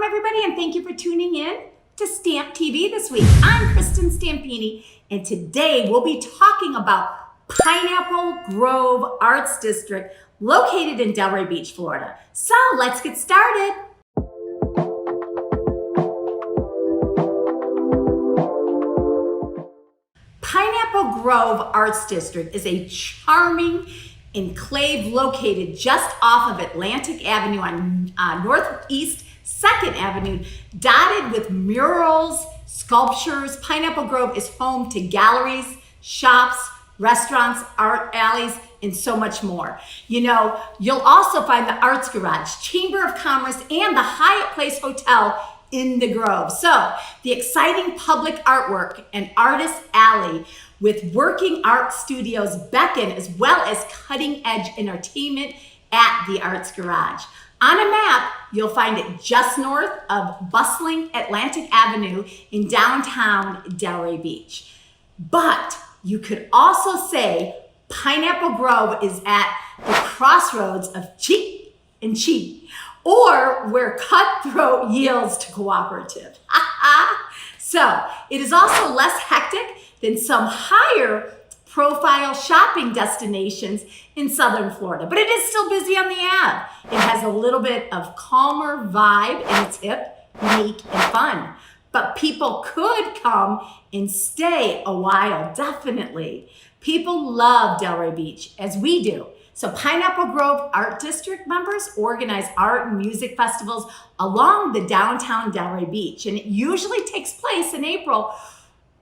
everybody, and thank you for tuning in to StampTV this week. I'm Kristin Stampini, and today we'll be talking about Pineapple Grove Arts District located in Delray Beach, Florida. So let's get started. Pineapple Grove Arts District is a charming enclave located just off of Atlantic Avenue on Northeast 2nd Avenue, dotted with murals, sculptures. Pineapple Grove is home to galleries, shops, restaurants, art alleys, and so much more. You know, you'll also find the Arts Garage, Chamber of Commerce, and the Hyatt Place Hotel in the Grove. So the exciting public artwork and artist alley with working art studios beckon, as well as cutting edge entertainment at the Arts Garage. On a map, you'll find it just north of bustling Atlantic Avenue in downtown Delray Beach. But you could also say Pineapple Grove is at the crossroads of cheap and cheap, or where cutthroat yields to cooperative. So it is also less hectic than some higher profile shopping destinations in Southern Florida, but it is still busy on the Ave. It has a little bit of calmer vibe and it's hip, unique, and fun. But people could come and stay a while, definitely. People love Delray Beach, as we do. So Pineapple Grove Art District members organize art and music festivals along the downtown Delray Beach, and it usually takes place in April.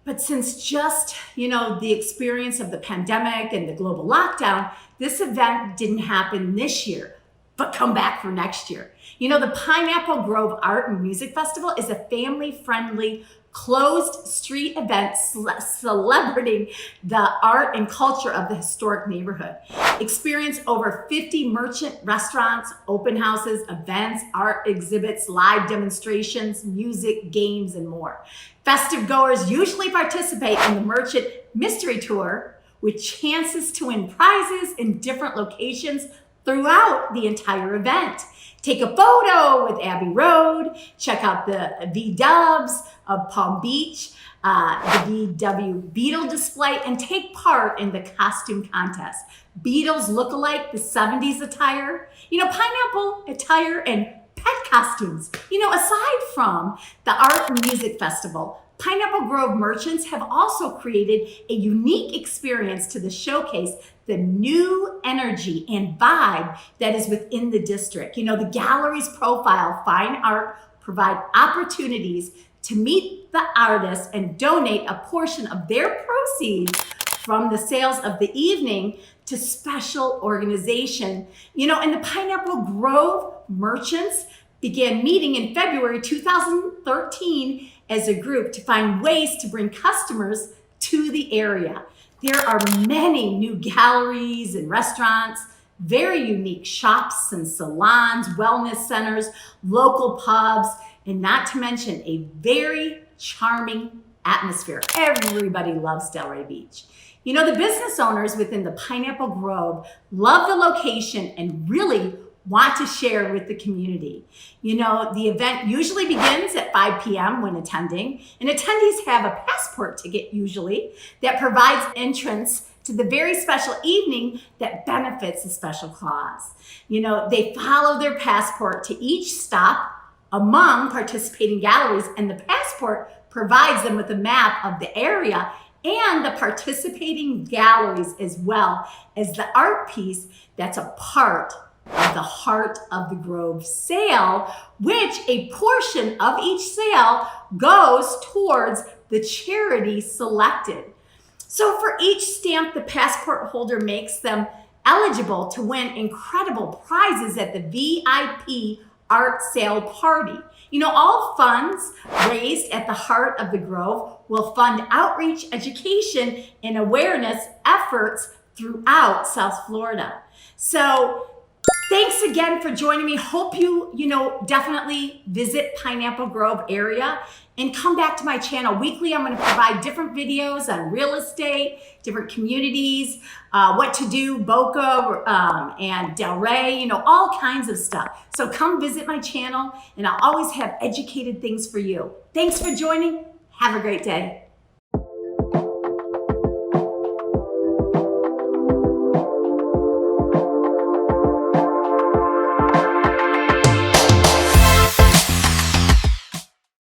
But since just, the experience of the pandemic and the global lockdown, this event didn't happen this year, but come back for next year. The Pineapple Grove Art and Music Festival is a family-friendly, closed street event celebrating the art and culture of the historic neighborhood. Experience over 50 merchant restaurants, open houses, events, art exhibits, live demonstrations, music, games, and more. Festive goers usually participate in the Merchant Mystery Tour with chances to win prizes in different locations throughout the entire event. Take a photo with Abbey Road, check out the V-Dubs of Palm Beach, the VW Beetle display, and take part in the costume contest. Beatles look-alike, the 70s attire, pineapple attire, and pet costumes. Aside from the Art and Music Festival, Pineapple Grove merchants have also created a unique experience to showcase the new energy and vibe that is within the district. The galleries profile fine art, provide opportunities to meet the artists and donate a portion of their proceeds from the sales of the evening to special organization. And the Pineapple Grove merchants began meeting in February 2013 as a group to find ways to bring customers to the area. There are many new galleries and restaurants, very unique shops and salons, wellness centers, local pubs, and not to mention a very charming atmosphere. Everybody loves Delray Beach. The business owners within the Pineapple Grove love the location and really want to share with the community. The event usually begins at 5 p.m. when attending, and attendees have a passport ticket usually that provides entrance to the very special evening that benefits a special cause. They follow their passport to each stop among participating galleries, and the passport provides them with a map of the area and the participating galleries, as well as the art piece that's a part of the Heart of the Grove sale, which a portion of each sale goes towards the charity selected. So for each stamp, the passport holder makes them eligible to win incredible prizes at the VIP art sale party. All funds raised at the Heart of the Grove will fund outreach, education, and awareness efforts throughout South Florida. So Thanks again for joining me. Hope you definitely visit Pineapple Grove area and come back to my channel. Weekly, I'm going to provide different videos on real estate, different communities, what to do, Boca and Delray, all kinds of stuff. So come visit my channel and I'll always have educated things for you. Thanks for joining. Have a great day.